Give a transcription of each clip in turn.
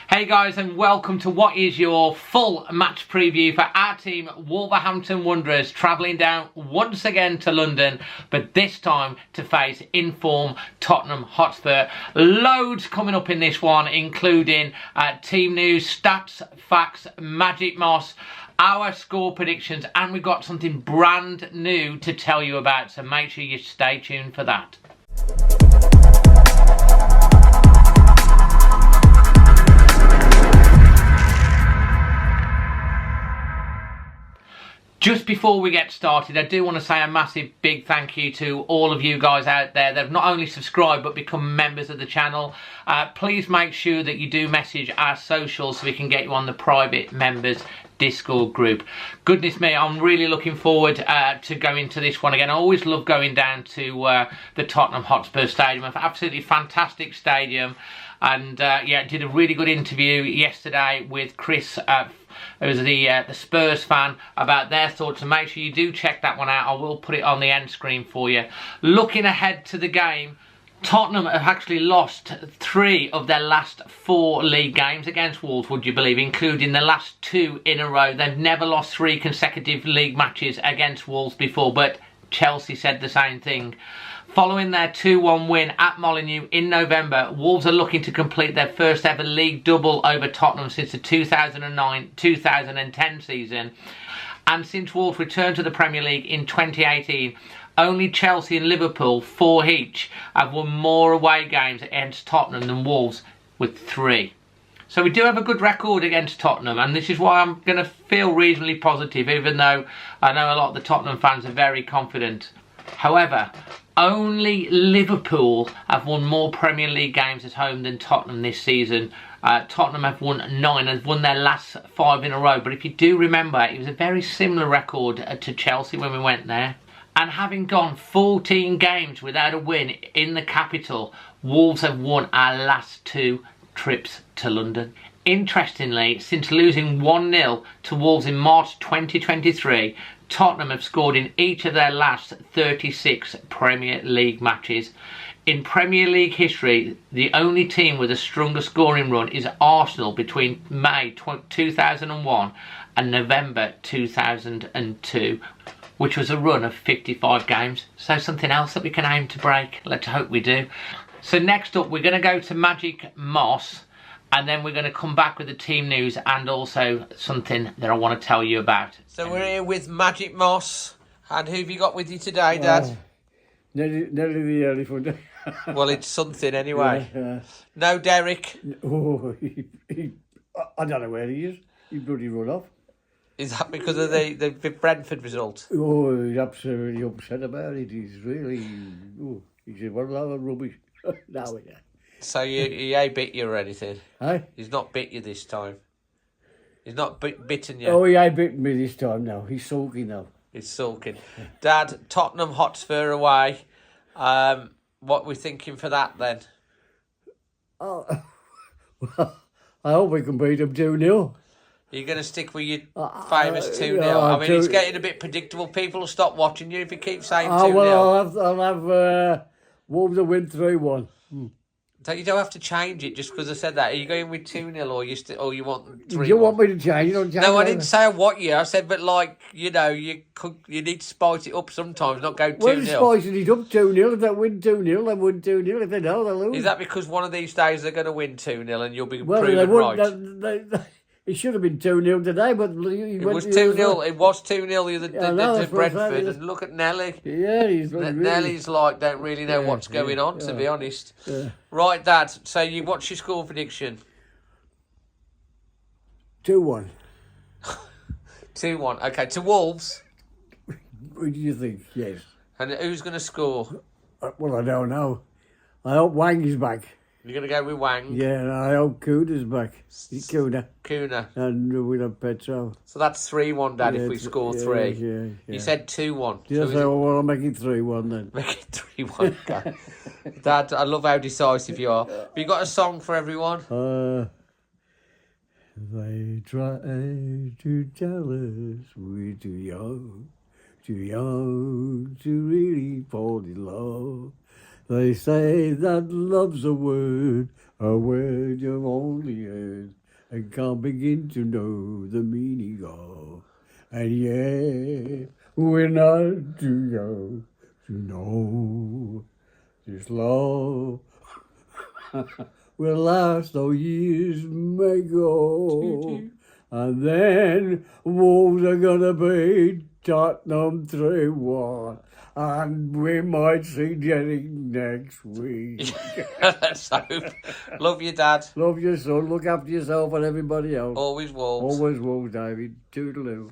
Hey guys, and welcome to what is your full match preview for our team Wolverhampton Wanderers, travelling down once again to London, but this time to face in-form Tottenham Hotspur. Loads coming up in this one, including team news, stats, facts, Magic Moss, our score predictions, and we've got something brand new to tell you about, so make sure you stay tuned for that. Just before we get started, I do want to say a massive big thank you to all of you guys out there that have not only subscribed but become members of the channel. Please make sure that you do message our socials so we can get you on the private members Discord group. Goodness me, I'm really looking forward to going to this one again. I always love going down to the Tottenham Hotspur Stadium. It's an absolutely fantastic stadium, and yeah, did a really good interview yesterday with Chris, who's the Spurs fan, about their thoughts, and make sure you do check that one out. I will put it on the end screen for you. Looking ahead to the game, Tottenham have actually lost 3 of their last 4 league games against Wolves, would you believe, including the last 2 in a row. They've never lost 3 consecutive league matches against Wolves before, but Chelsea said the same thing. Following their 2-1 win at Molineux in November, Wolves are looking to complete their first ever league double over Tottenham since the 2009-2010 season. And since Wolves returned to the Premier League in 2018, only Chelsea and Liverpool, 4 each, have won more away games against Tottenham than Wolves, with 3. So we do have a good record against Tottenham, and this is why I'm going to feel reasonably positive, even though I know a lot of the Tottenham fans are very confident. However, only Liverpool have won more Premier League games at home than Tottenham this season. Tottenham have won 9 and have won their last 5 in a row. But if you do remember, it was a very similar record to Chelsea when we went there. And having gone 14 games without a win in the capital, Wolves have won our last 2 trips to London. Interestingly, since losing 1-0 to Wolves in March 2023, Tottenham have scored in each of their last 36 Premier League matches. In Premier League history, the only team with a stronger scoring run is Arsenal between May 2001 and November 2002, which was a run of 55 games. So something else that we can aim to break. Let's hope we do. So next up, we're going to go to Magic Moss, and then we're going to come back with the team news and also something that I want to tell you about. So we're here with Magic Moss, and who have you got with you today, Dad? Nearly the elephant. Well, it's something anyway. Yeah. No Derek. Oh, I don't know where he is. He bloody run off. Is that because of the Brentford result? Oh, he's absolutely upset about it. He's really... Oh, he said, what a lot of rubbish. No, yeah. So he ain't bit you or anything? Hey? He's not bit you this time? He's not bitten you? Oh, he ain't bitten me this time now. He's sulking now. He's sulking. Dad, Tottenham Hotspur away. What we're thinking for that then? Oh, well, I hope we can beat them 2-0. You're going to stick with your famous 2-0. I mean, it's getting a bit predictable. People will stop watching you if you keep saying 2-0. Well, I'll have Wolves to win 3-1. You don't have to change it just because I said that. Are you going with 2-0 or you want 3-1? You want me to change? You don't change. No, I didn't say what year. I said, but like, you know, you need to spice it up sometimes, not go 2-0. Well, spicing it up 2-0. If they win 2-0, they win 2-0. If they don't, they lose. Is that because one of these days they're going to win 2-0 and you'll be proven right? It should have been 2-0 today, but it was 2-0. It was 2-0 to Brentford. And look at Nelly. Yeah, Nelly's like don't really know what's going on, to be honest. Yeah. Right, Dad. So what's your score prediction? 2-1. 2-1. Okay, to Wolves. What do you think? Yes. And who's going to score? Well, I don't know. I hope Wang is back. You're going to go with Wang? Yeah, and I hope Kuna's back. Kuna. And we'll have Petro. So that's 3-1, Dad, if we score 3. Yeah. You said 2-1. Yes, well, I'll make it 3-1 then. Make it 3-1, Dad. Dad, I love how decisive you are. Have you got a song for everyone? They try to tell us we're too young to really fall in love. They say that love's a word you've only heard and can't begin to know the meaning of. And yet, we're not too young to know this love will last though years may go. And then Wolves are gonna beat Tottenham 3-1. And we might see Jenny next week. Let's hope. Love you, Dad. Love your son. Look after yourself and everybody else. Always Wolves. Always Wolves, David. Toodaloo.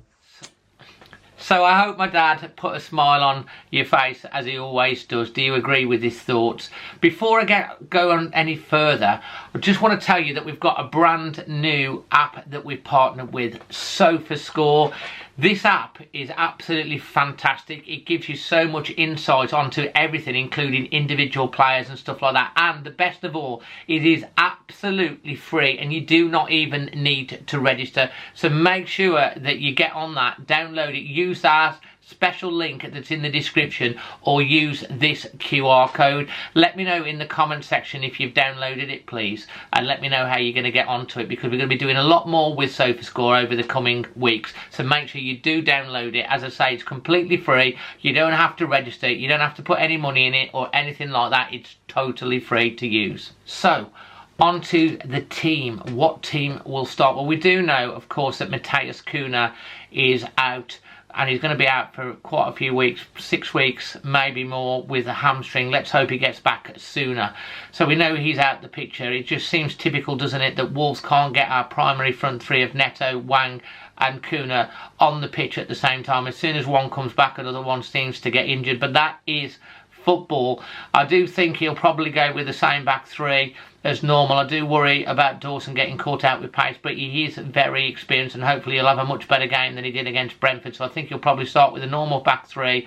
So I hope my dad put a smile on your face as he always does. Do you agree with his thoughts? Before I go on any further, I just want to tell you that we've got a brand new app that we've partnered with, SofaScore. This app is absolutely fantastic. It gives you so much insight onto everything, including individual players and stuff like that. And the best of all, it is absolutely free and you do not even need to register. So make sure that you get on that, download it, use our special link that's in the description, or use this QR code. Let me know in the comment section if you've downloaded it, please, and let me know how you're going to get onto it, because we're going to be doing a lot more with SofaScore over the coming weeks. So make sure you do download it. As I say, it's completely free. You don't have to register. You don't have to put any money in it or anything like that. It's totally free to use. So onto the team. What team will start? Well, we do know, of course, that Matheus Cunha is out, and he's going to be out for quite a few weeks, 6 weeks, maybe more, with a hamstring. Let's hope he gets back sooner. So we know he's out the picture. It just seems typical, doesn't it, that Wolves can't get our primary front three of Neto, Wang and Cunha on the pitch at the same time. As soon as one comes back, another one seems to get injured. But that is football. I do think he'll probably go with the same back three as normal. I do worry about Dawson getting caught out with pace, but he is very experienced and hopefully he'll have a much better game than he did against Brentford. So I think he'll probably start with a normal back three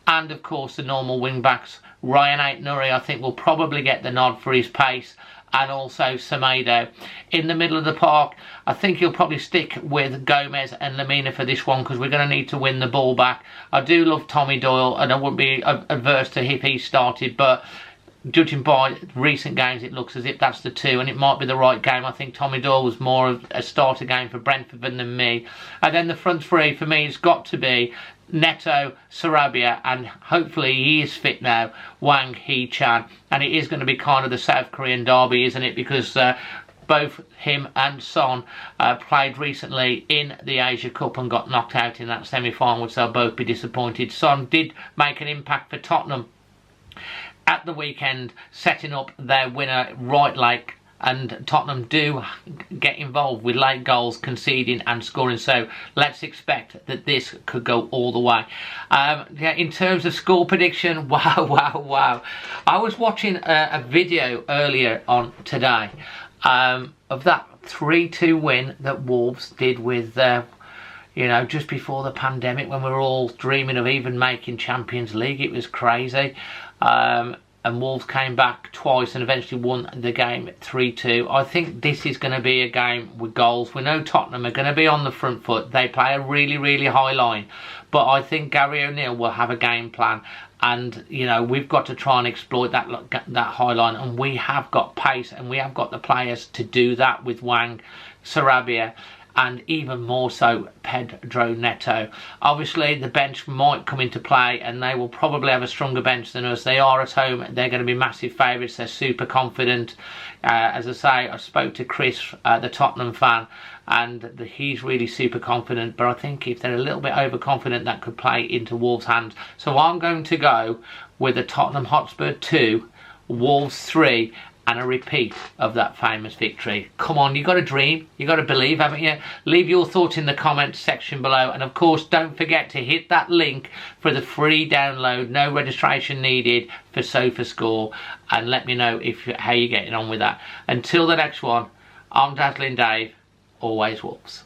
and of course the normal wing backs. Ryan Ait-Nouri I think will probably get the nod for his pace, and also Semedo. In the middle of the park, I think he'll probably stick with Gomez and Lamina for this one, because we're going to need to win the ball back. I do love Tommy Doyle and I wouldn't be adverse to if he started, but judging by recent games, it looks as if that's the two, and it might be the right game. I think Tommy Doyle was more of a starter game for Brentford than me. And then the front three for me has got to be Neto, Sarabia, and hopefully he is fit now, Wang Hee-chan. And it is going to be kind of the South Korean derby, isn't it? Because both him and Son played recently in the Asia Cup and got knocked out in that semi-final, so they'll both be disappointed. Son did make an impact for Tottenham at the weekend, setting up their winner right late, and Tottenham do get involved with late goals, conceding and scoring, so let's expect that this could go all the way. Yeah, in terms of score prediction, wow. I was watching a video earlier on today of that 3-2 win that Wolves did with you know, just before the pandemic, when we were all dreaming of even making Champions League. It was crazy. And Wolves came back twice and eventually won the game 3-2. I think this is going to be a game with goals. We know Tottenham are going to be on the front foot. They play a really high line. But I think Gary O'Neill will have a game plan. And, you know, we've got to try and exploit that high line. And we have got pace and we have got the players to do that with Wang, Sarabia, and even more so Pedro Neto. Obviously the bench might come into play and they will probably have a stronger bench than us. They are at home, they're going to be massive favourites, they're super confident. As I say, I spoke to Chris, the Tottenham fan, and he's really super confident, but I think if they're a little bit overconfident, that could play into Wolves' hands. So I'm going to go with a Tottenham Hotspur 2, Wolves 3, and a repeat of that famous victory. Come on, you got to dream, you got to believe, haven't you? Leave your thoughts in the comments section below, and of course don't forget to hit that link for the free download, no registration needed, for SofaScore, and let me know how you're getting on with that. Until the next one, I'm Dazzling Dave, always Wolves.